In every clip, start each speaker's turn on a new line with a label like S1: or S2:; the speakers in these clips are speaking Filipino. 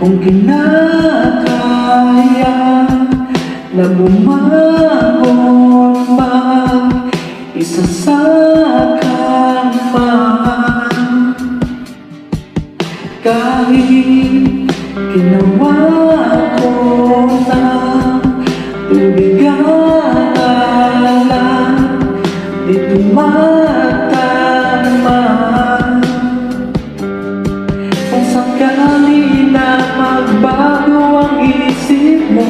S1: kong kinakaya na bumangon mag-isa sa kama. Kahit ginawa ko na tubig at alak, di tumatama. Kung sakali na magbago ang isip mo,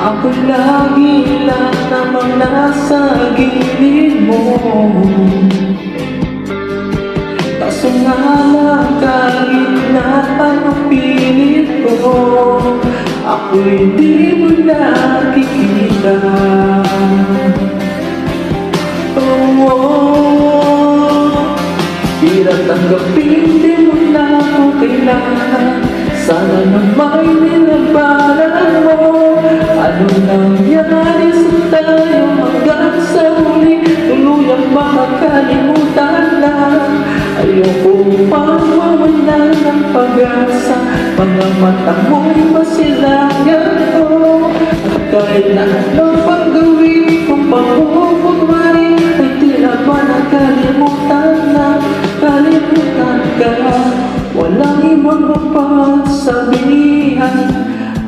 S1: ako lagi lang namang nasa gilid mo. Kaso nga lang kahit na ang pilit ko, ako'y di mo nakikita. Hirap tanggapin, di mo na ako kailangan. Sana na may nilabanan mo. Anong nangyari sa tayo hanggang sa huli? Tuluyang makakalimutan na. Ayoko pang mawalan ng pag-asa. Mga mata mo'y masilangan ko. At kahit na ano pang gawin kung pagkukunwari, ay tila ba nakalimutan na. Kalimutan ka, walang ibang mapagsabihan.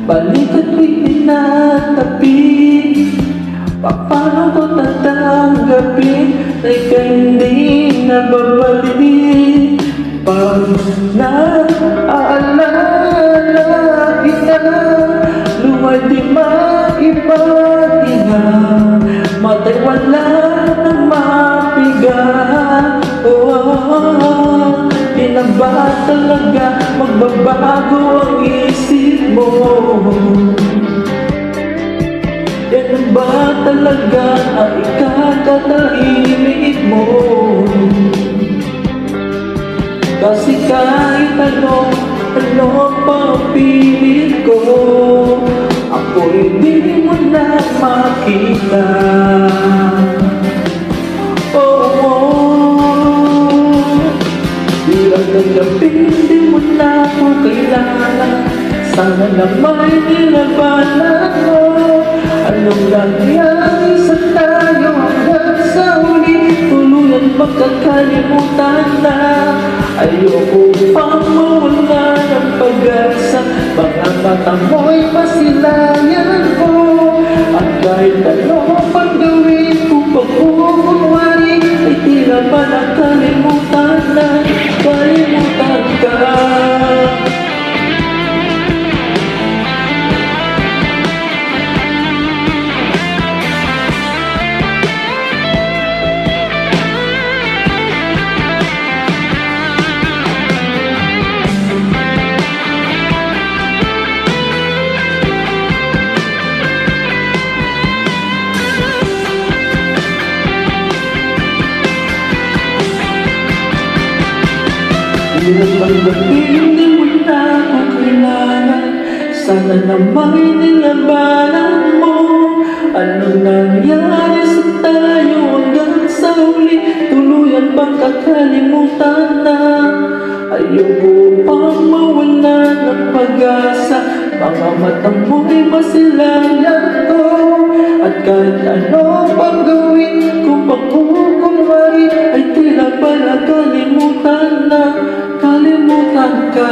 S1: Balik at itinatapi. Paano ko tatanggapin na ika'y hindi nababalik? Pag naaalala kita, luwa'y di maipahinga. Mata'y wala nang mapiga. Di na ba talaga magbabago ang isip mo? Yan ba talaga ang ikakatahimik mo? Kasi kahit ano pa pilit ko, ako'y di mo na makita. Hirap tanggapin, di mo na ako kailangan. Sana na may nilabanan mo. Anong nangyari sa tayo hanggang sa huli? Tuluyan magkakalimutan na. Ayoko pang mawala ng pag-asa. Mga mata mo'y masilayan ko. At kahit ano pang gawin kung pagkukunwari, ay tila ba nakalimutan na. Kalimutan ka. Hirap tanggapin, di mo na ako kailangan. Sana na may nilabanan mo. Anong nangyari sa tayo hanggang sa huli? Tuluyan bang kakalimutan na? Ayoko pang mawala ng pag-asa. Mga mata mo'y masilayan ko. At kahit ano pang gawin kung pagkukunwari, ay tila ba nakalimutan na. Kalimutan ka.